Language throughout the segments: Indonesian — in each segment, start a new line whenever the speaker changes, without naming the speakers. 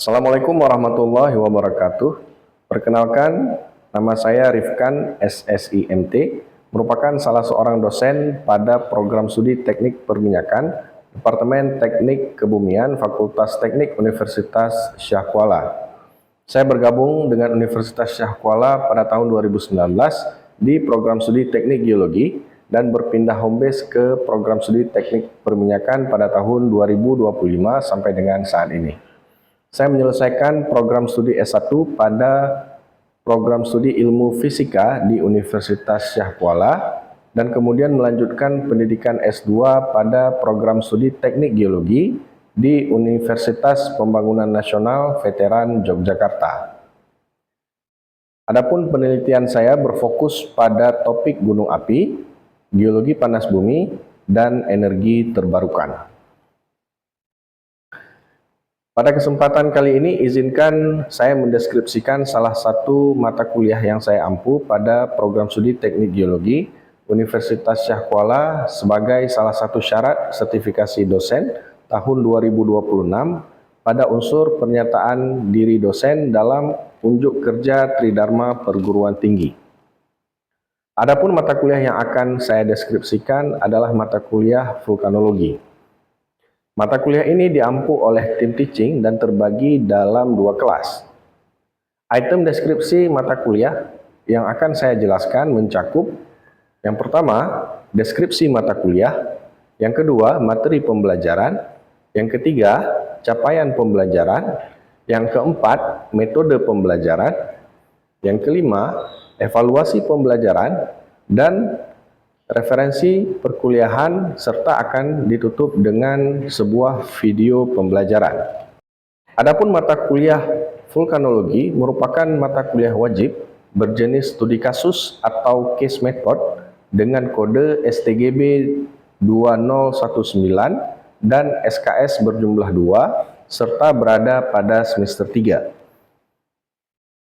Assalamualaikum warahmatullahi wabarakatuh. Perkenalkan, nama saya Rifkan SSIMT, merupakan salah seorang dosen pada program studi Teknik Perminyakan, Departemen Teknik Kebumian, Fakultas Teknik Universitas Syah Kuala. Saya bergabung dengan Universitas Syah Kuala pada tahun 2019 di program studi Teknik Geologi dan berpindah home base ke program studi Teknik Perminyakan pada tahun 2025 sampai dengan saat ini. Saya menyelesaikan program studi S1 pada program studi Ilmu Fisika di Universitas Syah Kuala dan kemudian melanjutkan pendidikan S2 pada program studi Teknik Geologi di Universitas Pembangunan Nasional Veteran Yogyakarta. Adapun penelitian saya berfokus pada topik gunung api, geologi panas bumi, dan energi terbarukan. Pada kesempatan kali ini, izinkan saya mendeskripsikan salah satu mata kuliah yang saya ampu pada program studi Teknik Geologi Universitas Syah Kuala sebagai salah satu syarat sertifikasi dosen tahun 2026 pada unsur pernyataan diri dosen dalam unjuk kerja Tridharma Perguruan Tinggi. Adapun mata kuliah yang akan saya deskripsikan adalah mata kuliah vulkanologi. Mata kuliah ini diampu oleh tim teaching dan terbagi dalam dua kelas. Item deskripsi mata kuliah yang akan saya jelaskan mencakup yang pertama, deskripsi mata kuliah, yang kedua, materi pembelajaran, yang ketiga, capaian pembelajaran, yang keempat, metode pembelajaran, yang kelima, evaluasi pembelajaran, dan referensi perkuliahan serta akan ditutup dengan sebuah video pembelajaran. Adapun mata kuliah vulkanologi merupakan mata kuliah wajib berjenis studi kasus atau case method dengan kode STGB 2019 dan SKS berjumlah 2 serta berada pada semester 3.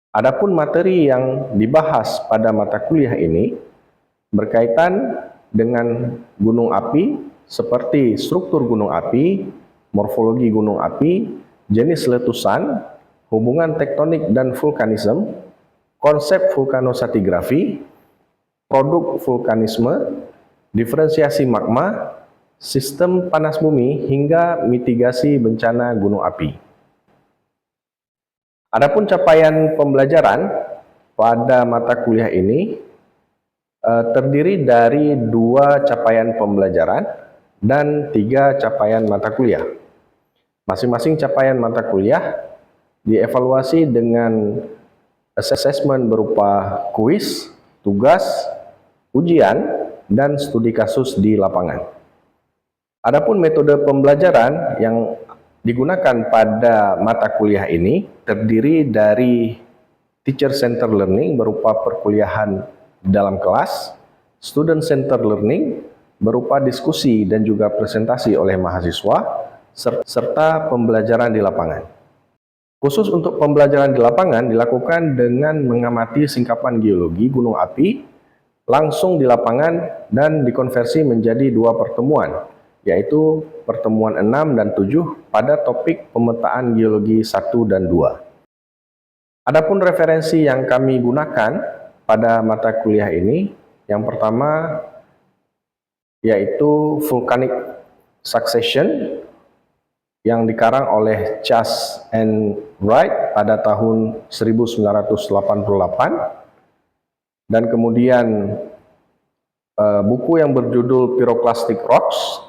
Adapun materi yang dibahas pada mata kuliah ini berkaitan dengan gunung api seperti struktur gunung api, morfologi gunung api, jenis letusan, hubungan tektonik dan vulkanisme, konsep vulkanosatigrafi, produk vulkanisme, diferensiasi magma, sistem panas bumi hingga mitigasi bencana gunung api. Adapun capaian pembelajaran pada mata kuliah ini terdiri dari 2 capaian pembelajaran dan 3 capaian mata kuliah. Masing-masing capaian mata kuliah dievaluasi dengan assessment berupa kuis, tugas, ujian, dan studi kasus di lapangan. Adapun metode pembelajaran yang digunakan pada mata kuliah ini terdiri dari teacher center learning berupa perkuliahan dalam kelas, student center learning berupa diskusi dan juga presentasi oleh mahasiswa, serta pembelajaran di lapangan. Khusus untuk pembelajaran di lapangan dilakukan dengan mengamati singkapan geologi gunung api langsung di lapangan dan dikonversi menjadi 2 pertemuan, yaitu pertemuan 6 dan 7 pada topik pemetaan geologi 1 dan 2. Adapun referensi yang kami gunakan pada mata kuliah ini, yang pertama yaitu Volcanic Succession yang dikarang oleh Chas and Wright pada tahun 1988, dan kemudian buku yang berjudul Pyroclastic Rocks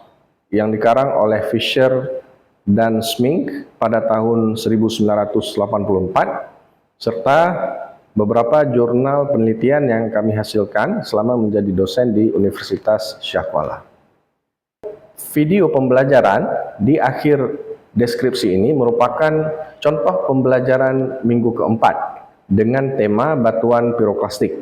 yang dikarang oleh Fisher dan Schmink pada tahun 1984, serta beberapa jurnal penelitian yang kami hasilkan selama menjadi dosen di Universitas Syah Kuala. Video pembelajaran di akhir deskripsi ini merupakan contoh pembelajaran minggu keempat dengan tema batuan piroklastik.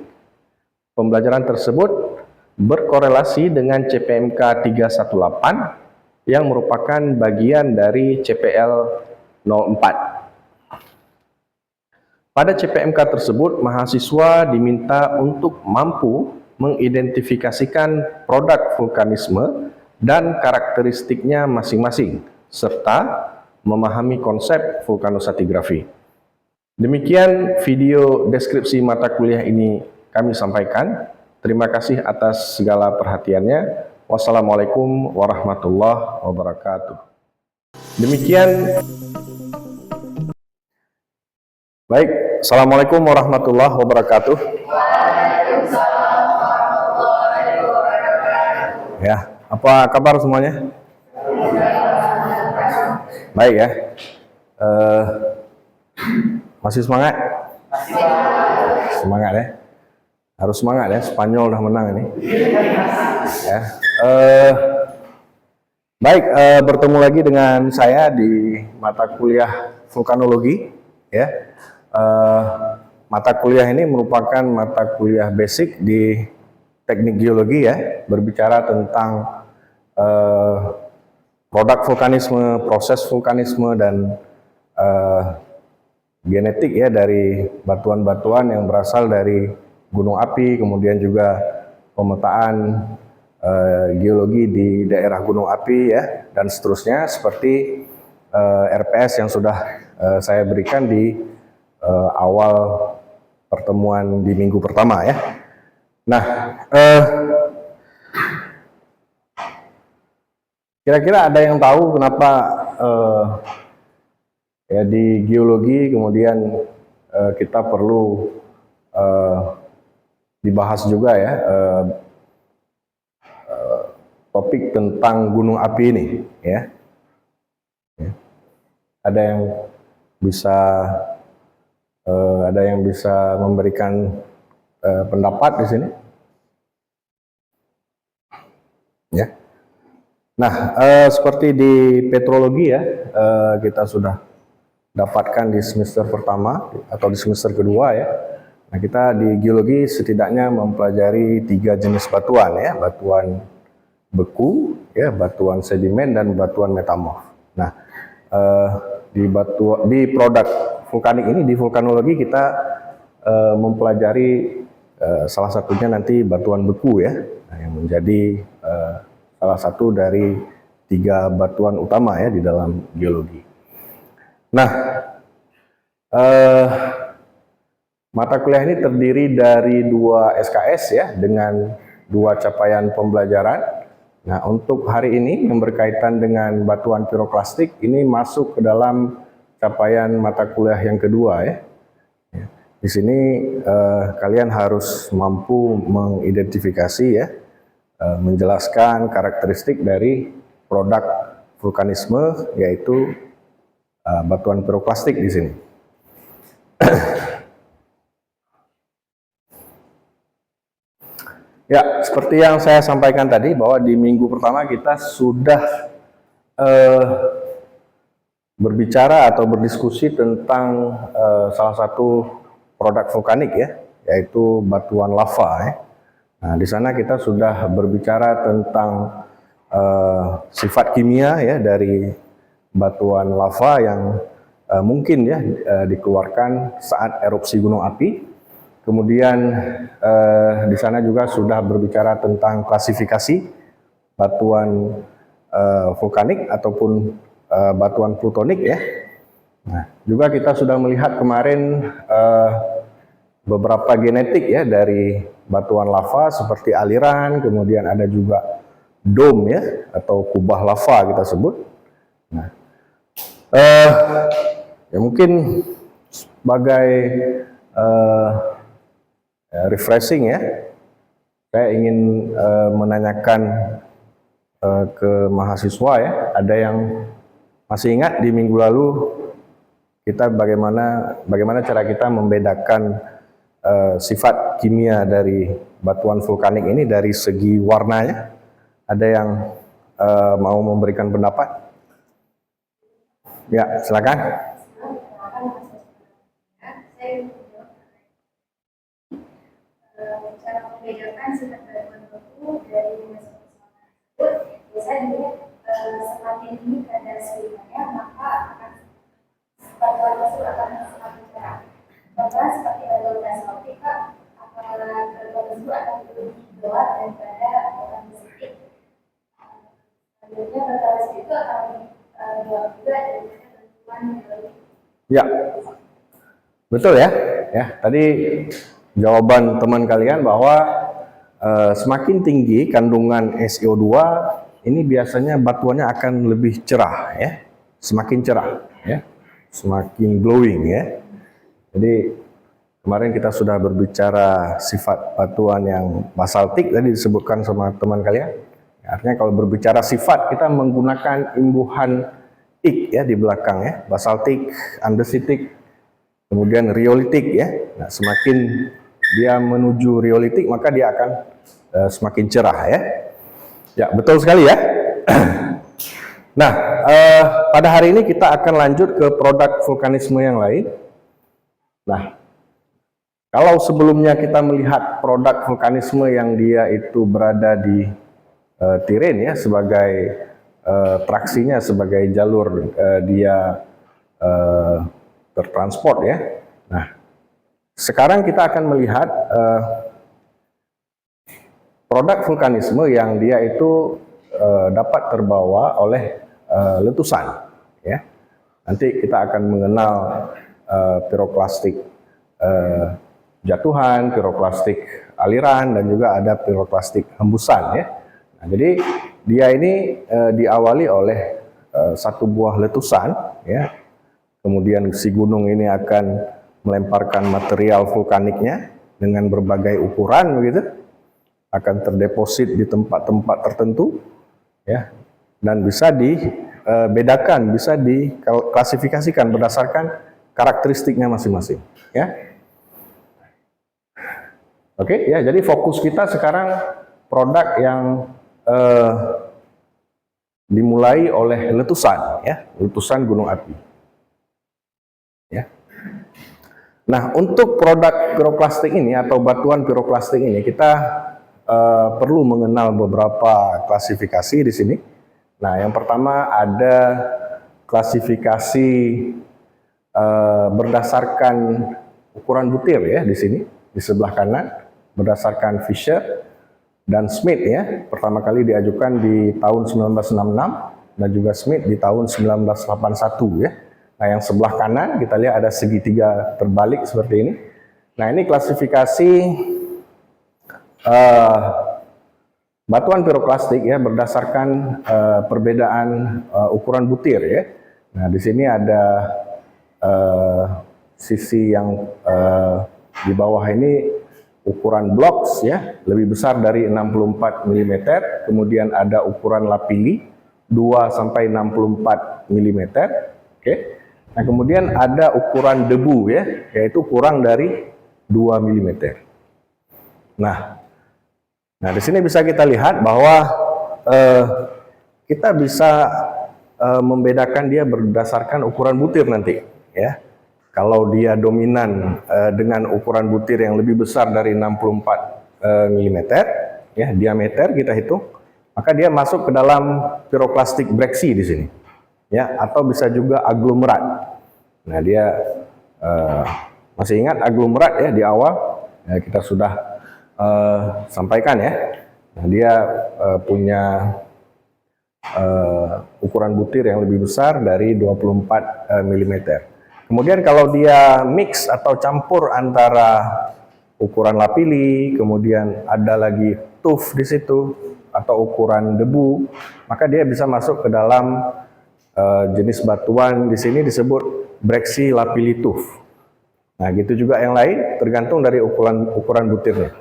Pembelajaran tersebut berkorelasi dengan CPMK 318 yang merupakan bagian dari CPL 04. Pada CPMK tersebut, mahasiswa diminta untuk mampu mengidentifikasikan produk vulkanisme dan karakteristiknya masing-masing, serta memahami konsep vulkanostratigrafi. Demikian video deskripsi mata kuliah ini kami sampaikan. Terima kasih atas segala perhatiannya. Wassalamualaikum warahmatullahi wabarakatuh. Demikian. Baik, Assalamualaikum warahmatullahi wabarakatuh. Ya, apa kabar semuanya? Baik ya. Masih semangat? Semangat ya. Harus semangat ya. Spanyol udah menang ini. Ya. Baik, bertemu lagi dengan saya di mata kuliah vulkanologi. Ya. Mata kuliah ini merupakan mata kuliah basic di teknik geologi ya, berbicara tentang produk vulkanisme, proses vulkanisme, dan genetik ya dari batuan-batuan yang berasal dari gunung api, kemudian juga pemetaan geologi di daerah gunung api ya, dan seterusnya seperti RPS yang sudah saya berikan di awal pertemuan di minggu pertama ya. Nah, kira-kira ada yang tahu kenapa ya di geologi kemudian kita perlu dibahas juga ya topik tentang gunung api ini ya. Ada yang bisa memberikan pendapat di sini ya. Nah, seperti di petrologi ya, kita sudah dapatkan di semester pertama atau di semester kedua ya. Nah, kita di geologi setidaknya mempelajari 3 jenis batuan ya, batuan beku, ya, batuan sedimen, dan batuan metamorf. Nah, di produk vulkanik ini, di vulkanologi kita mempelajari salah satunya nanti batuan beku ya, yang menjadi salah satu dari 3 batuan utama ya di dalam geologi. Nah, mata kuliah ini terdiri dari 2 SKS ya, dengan 2 capaian pembelajaran. Nah, untuk hari ini yang berkaitan dengan batuan piroklastik ini masuk ke dalam capaian mata kuliah yang kedua ya. Di sini kalian harus mampu mengidentifikasi ya, menjelaskan karakteristik dari produk vulkanisme, yaitu batuan piroklastik di sini. Ya, seperti yang saya sampaikan tadi bahwa di minggu pertama kita sudah berbicara atau berdiskusi tentang salah satu produk vulkanik ya, yaitu batuan lava ya. Nah, di sana kita sudah berbicara tentang sifat kimia ya dari batuan lava yang mungkin ya dikeluarkan saat erupsi gunung api. Kemudian di sana juga sudah berbicara tentang klasifikasi batuan vulkanik ataupun batuan plutonik ya. Nah, juga kita sudah melihat kemarin beberapa genetik ya dari batuan lava seperti aliran, kemudian ada juga dome ya atau kubah lava kita sebut. Nah, ya mungkin sebagai refreshing ya, saya ingin menanyakan ke mahasiswa ya, ada yang masih ingat di minggu lalu kita bagaimana cara kita membedakan sifat kimia dari batuan vulkanik ini dari segi warnanya? Ada yang mau memberikan pendapat? Ya, silakan.
Cara membedakan sifat batuan beku dari tersebut, biasanya semakin tinggi kadar sedimennya, maka akan batuan tersebut akan semakin cerah. Bahkan seperti batuan basaltik, batuan tersebut akan lebih gelap daripada batuan basidik. Selanjutnya batuan basidik itu akan lebih gelap juga daripada batuan batuan geologi.
Ya, betul ya. Ya, tadi jawaban teman kalian bahwa semakin tinggi kandungan SiO2 ini biasanya batuannya akan lebih cerah ya, semakin cerah ya, semakin glowing ya. Jadi kemarin kita sudah berbicara sifat batuan yang basaltik tadi disebutkan sama teman kalian. Artinya kalau berbicara sifat kita menggunakan imbuhan ik ya di belakang ya, basaltik, andesitik, kemudian riolitik ya. Nah, semakin dia menuju riolitik maka dia akan semakin cerah ya. Ya, betul sekali ya. Nah, pada hari ini kita akan lanjut ke produk vulkanisme yang lain. Nah, kalau sebelumnya kita melihat produk vulkanisme yang dia itu berada di terrain ya sebagai traksinya sebagai jalur dia tertransport ya. Nah, sekarang kita akan melihat produk vulkanisme yang dia itu dapat terbawa oleh letusan ya. Nanti kita akan mengenal piroklastik jatuhan, piroklastik aliran, dan juga ada piroklastik hembusan ya. Nah, jadi dia ini diawali oleh satu buah letusan ya. Kemudian si gunung ini akan melemparkan material vulkaniknya dengan berbagai ukuran begitu, akan terdeposit di tempat-tempat tertentu ya, dan bisa dibedakan, bisa diklasifikasikan berdasarkan karakteristiknya masing-masing ya. Oke ya, jadi fokus kita sekarang produk yang dimulai oleh letusan ya, letusan gunung api. Ya. Nah, untuk produk piroklastik ini atau batuan piroklastik ini kita perlu mengenal beberapa klasifikasi di sini. Nah, yang pertama ada klasifikasi berdasarkan ukuran butir ya di sini di sebelah kanan berdasarkan Fisher dan Smith ya. Pertama kali diajukan di tahun 1966 dan juga Smith di tahun 1981 ya. Nah, yang sebelah kanan kita lihat ada segitiga terbalik seperti ini. Nah, ini klasifikasi batuan piroklastik ya berdasarkan perbedaan ukuran butir ya. Nah, di sini ada sisi yang di bawah ini ukuran blocks ya, lebih besar dari 64 mm. Kemudian ada ukuran lapili 2 sampai 64 mm. Oke. Nah, kemudian ada ukuran debu ya, yaitu kurang dari 2 mm. Nah, di sini bisa kita lihat bahwa kita bisa membedakan dia berdasarkan ukuran butir nanti ya. Kalau dia dominan dengan ukuran butir yang lebih besar dari 64 mm ya, diameter kita hitung, maka dia masuk ke dalam piroklastik breksi di sini. Ya, atau bisa juga aglomerat. Nah, dia masih ingat aglomerat ya di awal ya, kita sudah sampaikan ya. Nah, dia punya ukuran butir yang lebih besar dari 24 mm. Kemudian kalau dia mix atau campur antara ukuran lapili, kemudian ada lagi tuff di situ atau ukuran debu, maka dia bisa masuk ke dalam jenis batuan di sini disebut breksi lapili tuff. Nah, gitu juga yang lain tergantung dari ukuran butirnya.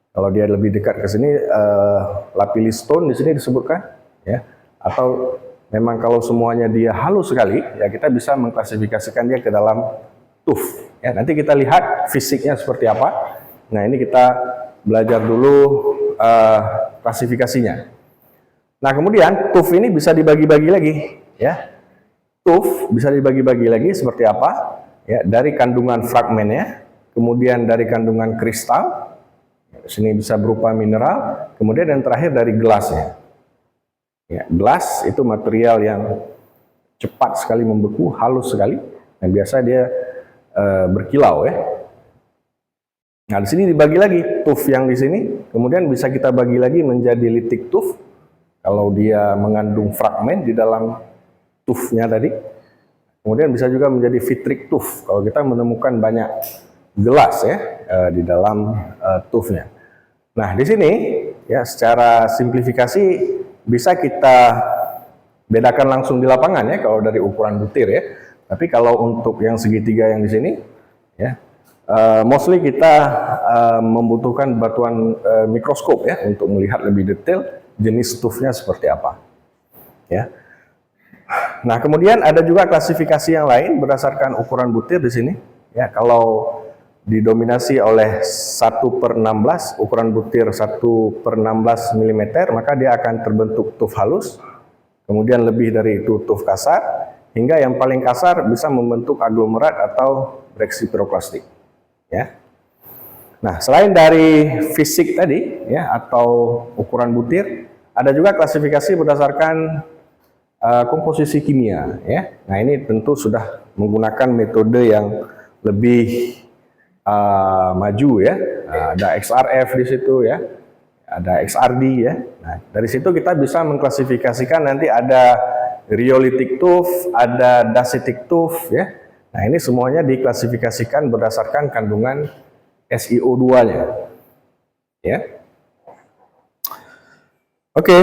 Kalau dia lebih dekat ke sini lapili stone di sini disebutkan ya. Atau memang kalau semuanya dia halus sekali ya kita bisa mengklasifikasikan dia ke dalam tuff. Ya, nanti kita lihat fisiknya seperti apa. Nah, ini kita belajar dulu klasifikasinya. Nah, kemudian tuff ini bisa dibagi-bagi lagi ya. Tuff bisa dibagi-bagi lagi seperti apa? Ya, dari kandungan fragmennya, kemudian dari kandungan kristal, sini bisa berupa mineral, kemudian yang terakhir dari gelasnya. Ya, gelas itu material yang cepat sekali membeku, halus sekali, dan biasa dia berkilau ya. Nah, di sini dibagi lagi tuff yang di sini, kemudian bisa kita bagi lagi menjadi litik tuff. Kalau dia mengandung fragmen di dalam tuffnya tadi, Kemudian bisa juga menjadi vitrik tuff kalau kita menemukan banyak gelas ya di dalam tuffnya. Nah, di sini ya secara simplifikasi bisa kita bedakan langsung di lapangan ya kalau dari ukuran butir ya. Tapi kalau untuk yang segitiga yang di sini ya mostly kita membutuhkan bantuan mikroskop ya untuk melihat lebih detail jenis tuffnya seperti apa. Ya. Nah, kemudian ada juga klasifikasi yang lain berdasarkan ukuran butir di sini. Ya, kalau didominasi oleh 1/16, ukuran butir 1/16 mm, maka dia akan terbentuk tuff halus. Kemudian lebih dari itu tuff kasar, hingga yang paling kasar bisa membentuk aglomerat atau breksi piroklastik. Ya. Nah, selain dari fisik tadi, ya, atau ukuran butir, ada juga klasifikasi berdasarkan komposisi kimia, ya. Nah, ini tentu sudah menggunakan metode yang lebih maju, ya. Ada XRF di situ, ya. Ada XRD, ya. Nah, dari situ kita bisa mengklasifikasikan nanti ada rheolitic tuff, ada dacitic tuff, ya. Nah, ini semuanya diklasifikasikan berdasarkan kandungan SiO2-nya, ya. Oke.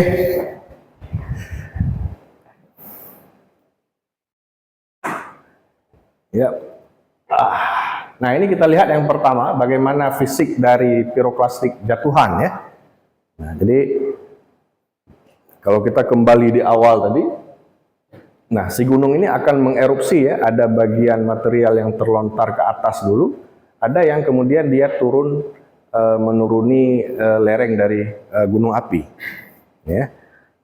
Ya. Nah, ini kita lihat yang pertama bagaimana fisik dari piroklastik jatuhan ya. Nah, jadi kalau kita kembali di awal tadi, nah si gunung ini akan mengerupsi ya, ada bagian material yang terlontar ke atas dulu, ada yang kemudian dia turun menuruni lereng dari gunung api. Ya.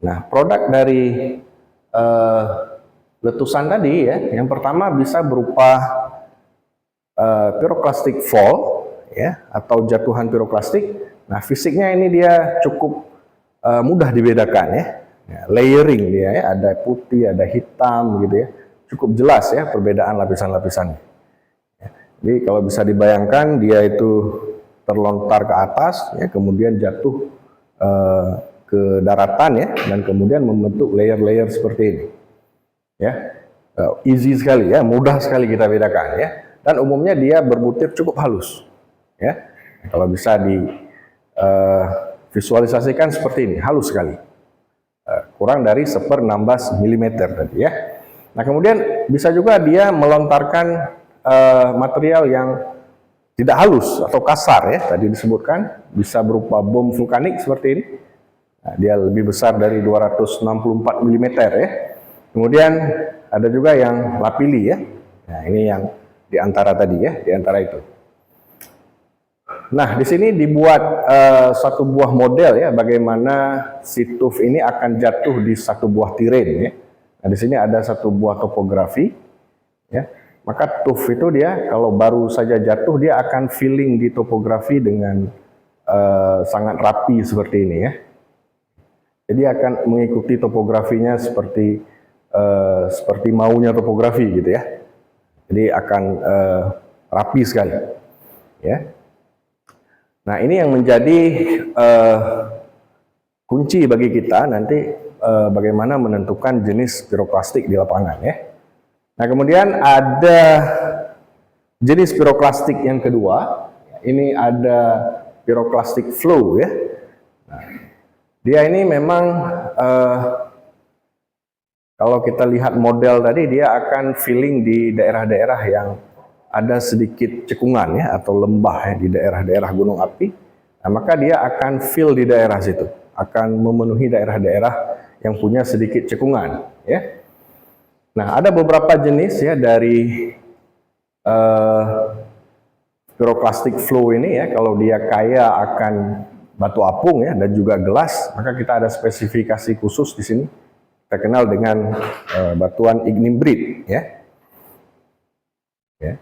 Nah, produk dari letusan tadi ya, yang pertama bisa berupa piroklastik fall ya, atau jatuhan piroklastik. Nah, fisiknya ini dia cukup mudah dibedakan ya. Ya, layering dia ya, ada putih, ada hitam gitu ya. Cukup jelas ya perbedaan lapisan-lapisannya. Ya, jadi kalau bisa dibayangkan dia itu terlontar ke atas ya, kemudian jatuh ke daratan ya, dan kemudian membentuk layer-layer seperti ini. Ya, easy sekali ya, mudah sekali kita bedakan ya, dan umumnya dia berbutir cukup halus ya. Kalau bisa di visualisasikan seperti ini, halus sekali, kurang dari 1/16 mm tadi ya. Nah, kemudian bisa juga dia melontarkan material yang tidak halus atau kasar ya, tadi disebutkan bisa berupa bom vulkanik seperti ini. Nah, dia lebih besar dari 264 mm ya. Kemudian ada juga yang lapili ya. Nah, ini yang di antara tadi ya, di antara itu. Nah, di sini dibuat satu buah model ya, bagaimana si tuff ini akan jatuh di satu buah tiren ya. Nah, di sini ada satu buah topografi ya. Maka tuff itu dia kalau baru saja jatuh dia akan filling di topografi dengan sangat rapi seperti ini ya. Jadi akan mengikuti topografinya seperti maunya topografi gitu ya. Jadi akan rapi sekali ya. Nah, ini yang menjadi kunci bagi kita nanti bagaimana menentukan jenis piroklastik di lapangan ya. Nah, kemudian ada jenis piroklastik yang kedua, ini ada piroklastik flow ya. Nah, dia ini memang kalau kita lihat model tadi, dia akan filling di daerah-daerah yang ada sedikit cekungan ya, atau lembah ya, di daerah-daerah gunung api. Nah, maka dia akan fill di daerah situ, akan memenuhi daerah-daerah yang punya sedikit cekungan ya. Nah, ada beberapa jenis ya dari piroklastik flow ini ya. Kalau dia kaya akan batu apung ya, dan juga gelas, maka kita ada spesifikasi khusus di sini. Kita kenal dengan batuan ignimbrite ya. Ya.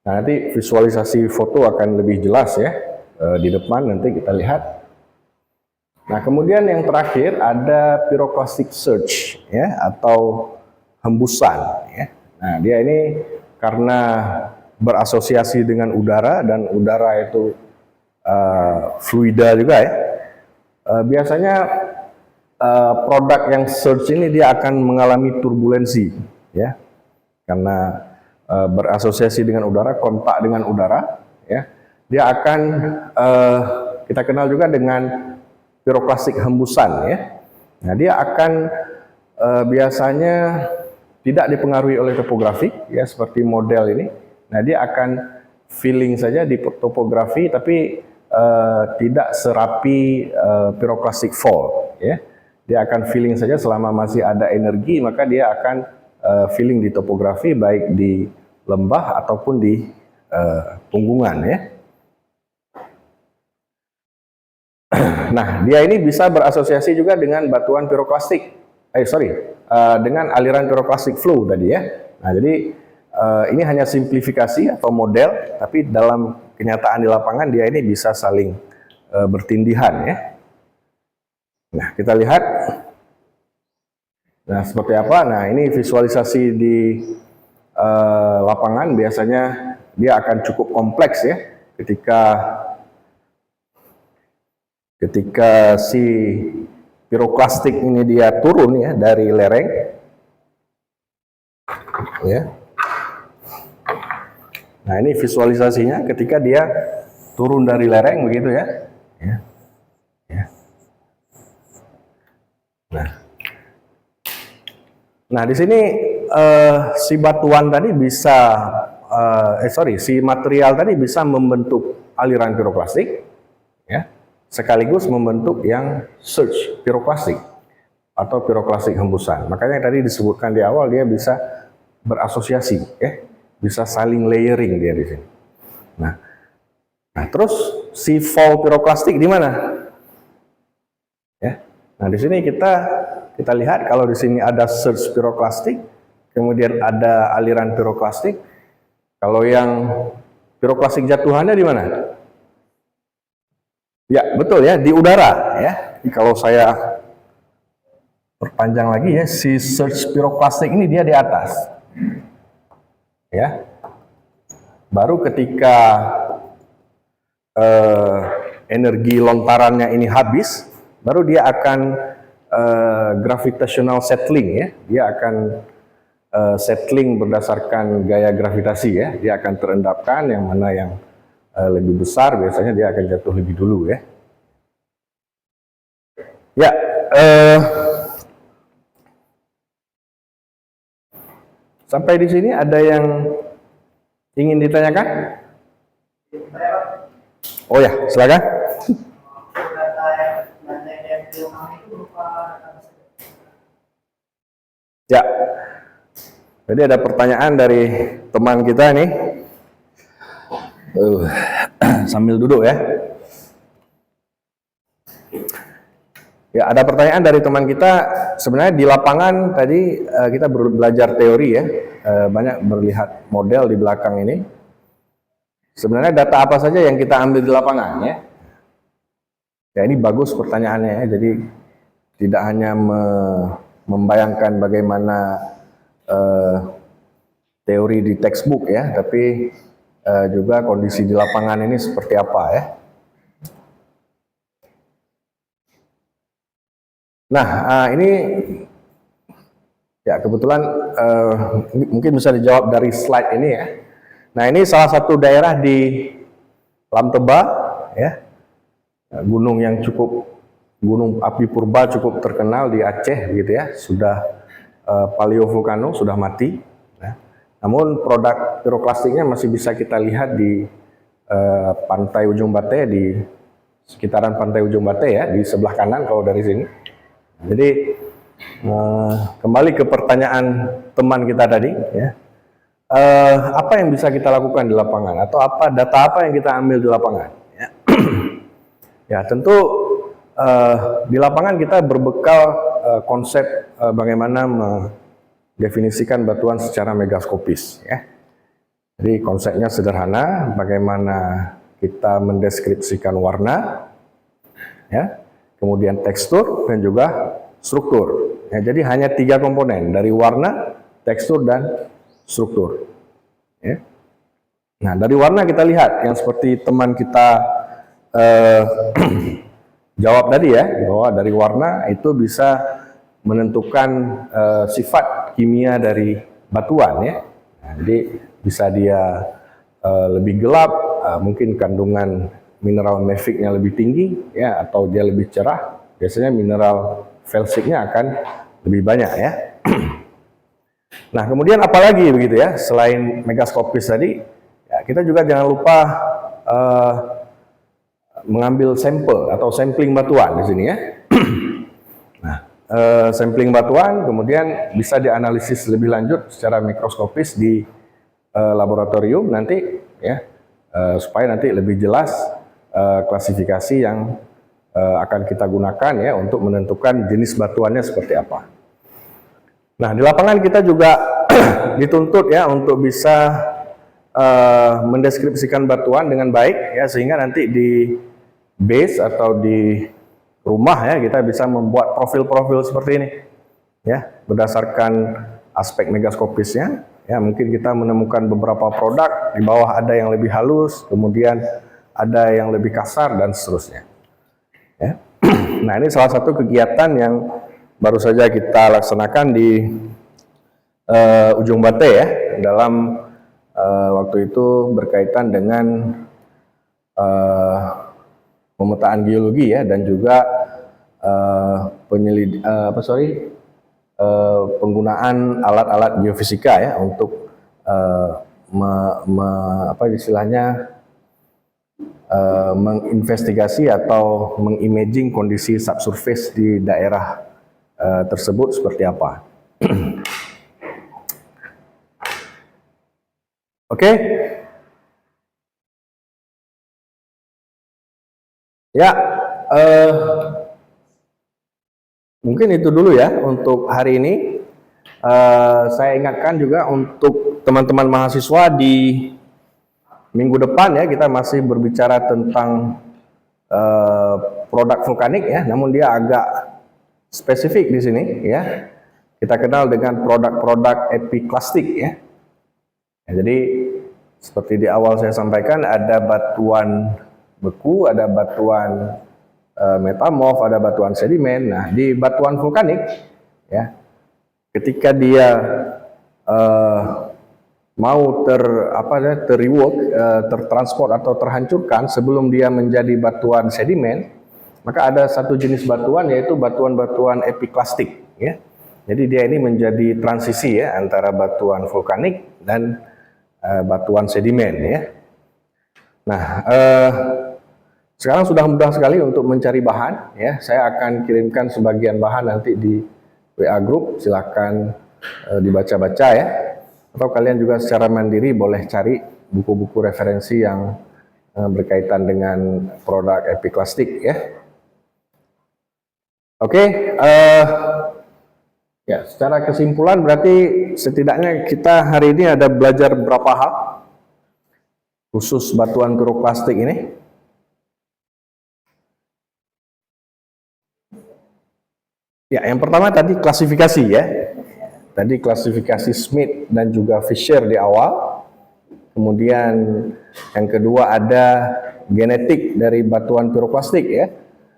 Nah, nanti visualisasi foto akan lebih jelas ya di depan, nanti kita lihat. Nah, kemudian yang terakhir ada piroklastik surge ya, atau hembusan ya. Nah, dia ini karena berasosiasi dengan udara, dan udara itu fluida juga ya. Biasanya produk yang surge ini dia akan mengalami turbulensi ya. karena berasosiasi dengan udara, kontak dengan udara, ya, dia akan kita kenal juga dengan piroklastik hembusan, ya. Nah, dia akan biasanya tidak dipengaruhi oleh topografi, ya, seperti model ini. Nah, dia akan feeling saja di topografi, tapi tidak serapi piroklastik fall, ya. Dia akan feeling saja selama masih ada energi, maka dia akan feeling di topografi, baik di lembah ataupun di punggungan, ya. Nah, dia ini bisa berasosiasi juga dengan batuan piroklastik, dengan aliran piroklastik flow tadi, ya. Nah, jadi ini hanya simplifikasi atau model, tapi dalam kenyataan di lapangan dia ini bisa saling bertindihan, ya. Nah, kita lihat. Nah, seperti apa? Nah, ini visualisasi di lapangan biasanya dia akan cukup kompleks, ya, ketika si piroklastik ini dia turun, ya, dari lereng, ya. Nah, ini visualisasinya ketika dia turun dari lereng begitu, ya. Ya. Ya. Nah, di sini si batuan tadi bisa si material tadi bisa membentuk aliran piroklastik, ya, sekaligus membentuk yang surge piroklastik atau piroklastik hembusan. Makanya tadi disebutkan di awal dia bisa berasosiasi, ya, bisa saling layering dia di sini. Nah, terus si fall piroklastik di mana? Ya. Nah, di sini kita lihat kalau di sini ada surge piroklastik, kemudian ada aliran piroklastik. Kalau yang piroklastik jatuhannya di mana? Ya, betul, ya, di udara, ya. Kalau saya perpanjang lagi, ya, si surge piroklastik ini dia di atas, ya. Baru ketika energi lontarannya ini habis, baru dia akan gravitational settling, ya. Dia akan settling berdasarkan gaya gravitasi, ya. Dia akan terendapkan, yang mana yang lebih besar biasanya dia akan jatuh lebih dulu, ya. Ya, sampai di sini ada yang ingin ditanyakan? Oh ya, silakan. Ya, jadi ada pertanyaan dari teman kita nih. Sambil duduk, ya. Ya, ada pertanyaan dari teman kita. Sebenarnya di lapangan tadi kita belajar teori, ya, banyak melihat model di belakang ini. Sebenarnya data apa saja yang kita ambil di lapangan, ya? Ya, ini bagus pertanyaannya, ya. Jadi tidak hanya membayangkan bagaimana teori di textbook, ya, tapi juga kondisi di lapangan ini seperti apa, ya. Nah, ini ya kebetulan mungkin bisa dijawab dari slide ini, ya. Nah, ini salah satu daerah di Lam Teba, ya, gunung api purba cukup terkenal di Aceh, gitu, ya. Sudah paleovulkano, sudah mati. Ya. Namun produk piroklastiknya masih bisa kita lihat di pantai Ujung Bate, di sekitaran pantai Ujung Bate, ya, di sebelah kanan kalau dari sini. Jadi kembali ke pertanyaan teman kita tadi, ya, apa yang bisa kita lakukan di lapangan atau data apa yang kita ambil di lapangan, ya. Ya, tentu di lapangan kita berbekal konsep bagaimana mendefinisikan batuan secara megaskopis, ya. Jadi konsepnya sederhana, bagaimana kita mendeskripsikan warna, ya, kemudian tekstur dan juga struktur. Ya, jadi hanya 3 komponen, dari warna, tekstur, dan struktur. Ya. Nah, dari warna kita lihat yang seperti teman kita jawab tadi, ya, bahwa dari warna itu bisa menentukan sifat kimia dari batuan, ya. Nah, jadi bisa dia lebih gelap, mungkin kandungan mineral maficnya lebih tinggi, ya, atau dia lebih cerah. Biasanya mineral felsiknya akan lebih banyak, ya. Nah, kemudian apalagi begitu ya, selain megaskopis tadi, ya, kita juga jangan lupa mengambil sampel atau sampling batuan di sini, ya. Nah, sampling batuan kemudian bisa dianalisis lebih lanjut secara mikroskopis di laboratorium nanti, ya, supaya nanti lebih jelas klasifikasi yang akan kita gunakan, ya, untuk menentukan jenis batuannya seperti apa. Nah, di lapangan kita juga dituntut, ya, untuk bisa mendeskripsikan batuan dengan baik, ya, sehingga nanti di base atau di rumah, ya, kita bisa membuat profil-profil seperti ini, ya, berdasarkan aspek megaskopisnya. Ya, mungkin kita menemukan beberapa produk, di bawah ada yang lebih halus, kemudian ada yang lebih kasar, dan seterusnya. Ya. Nah, ini salah satu kegiatan yang baru saja kita laksanakan di Ujung Bate, ya, dalam waktu itu berkaitan dengan pemetaan geologi, ya, dan juga penggunaan alat-alat geofisika, ya, untuk menginvestigasi atau mengimaging kondisi subsurface di daerah tersebut seperti apa. Oke. Ya, mungkin itu dulu ya untuk hari ini. Saya ingatkan juga untuk teman-teman mahasiswa di minggu depan, ya, kita masih berbicara tentang produk vulkanik, ya, namun dia agak spesifik di sini, ya. Kita kenal dengan produk-produk epiklastik, ya. Ya, jadi seperti di awal saya sampaikan, ada batuan beku, ada batuan metamorf, ada batuan sedimen. Nah, di batuan vulkanik, ya, ketika dia mau tertransport atau terhancurkan sebelum dia menjadi batuan sedimen, maka ada satu jenis batuan, yaitu batuan-batuan epiklastik, ya. Jadi dia ini menjadi transisi, ya, antara batuan vulkanik dan batuan sedimen, ya. Nah, sekarang sudah mudah sekali untuk mencari bahan, ya. Saya akan kirimkan sebagian bahan nanti di WA Group, silakan dibaca-baca, ya. Atau kalian juga secara mandiri boleh cari buku-buku referensi yang berkaitan dengan produk epiklastik, ya. Oke, ya, secara kesimpulan berarti setidaknya kita hari ini ada belajar beberapa hal khusus batuan piroklastik ini. Ya, yang pertama tadi klasifikasi, ya. Tadi klasifikasi Smith dan juga Fisher di awal. Kemudian yang kedua ada genetik dari batuan piroklastik, ya.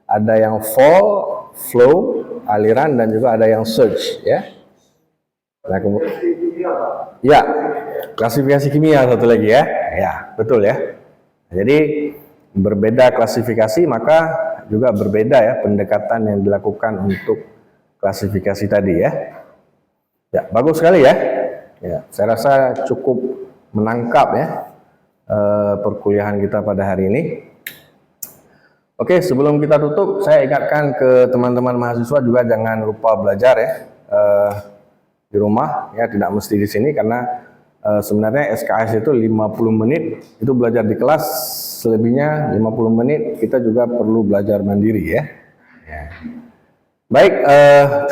Ada yang fall, flow, aliran, dan juga ada yang surge, ya. Nah, ya, klasifikasi kimia satu lagi, ya. Ya, betul, ya. Jadi berbeda klasifikasi, maka juga berbeda, ya, pendekatan yang dilakukan untuk klasifikasi tadi, ya. Ya, bagus sekali, ya. Ya, saya rasa cukup menangkap, ya, perkuliahan kita pada hari ini. Oke, sebelum kita tutup, saya ingatkan ke teman-teman mahasiswa juga jangan lupa belajar, ya, di rumah, ya, tidak mesti di sini, karena sebenarnya SKS itu 50 menit itu belajar di kelas, selebihnya 50 menit kita juga perlu belajar mandiri, ya. Ya. Baik,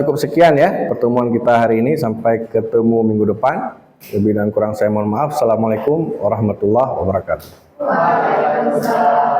cukup sekian, ya, pertemuan kita hari ini. Sampai ketemu minggu depan. Lebih dan kurang saya mohon maaf. Assalamualaikum warahmatullahi wabarakatuh.
Waalaikumsalam.